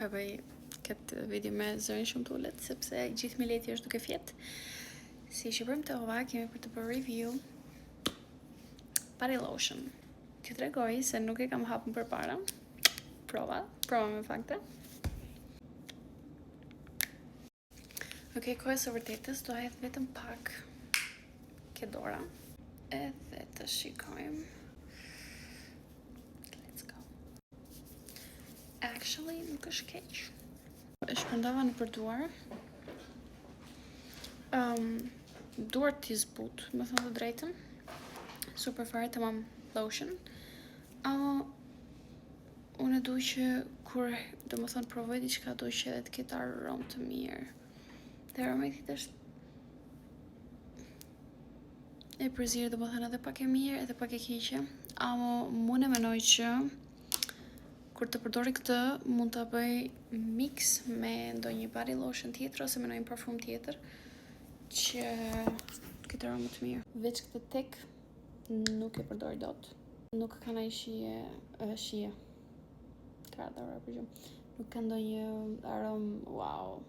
E bëj këtë video me zërin shumë t'ullet, sepse gjithë mileti është duke fjetë. Si shqipërëm të ova, kemi për të bërë review body lotion. T'ju tregoj se nuk e kam hapën për para. Prova me fakte. Ok, kohë së vërtetës, do hedh vetëm pak ke dora. Edhe të shikojmë. Let's go. Actually, nuk është keq. E shpërndava në përduar. Duart t'i zbut, me thënë të drejtën. Super fare të mam lotion. Unë e du që kur do më thënë provoj diçka, do që edhe të ketë aromë të mirë. Dhe aroma i thit është e përzirë, do më thënë edhe pak e mirë, edhe pak e keqe. Mune menoj që kur të përdori këtë, mund të bëj mix me ndonjë body lotion tjetër ose me ndonjë parfum tjetër që këtë aromë të mirë. Veç këtë tek nuk e përdor dot. Nuk ka ndonjë shije. Ka ardhur për gjë. Nuk ka ndonjë aromë wow.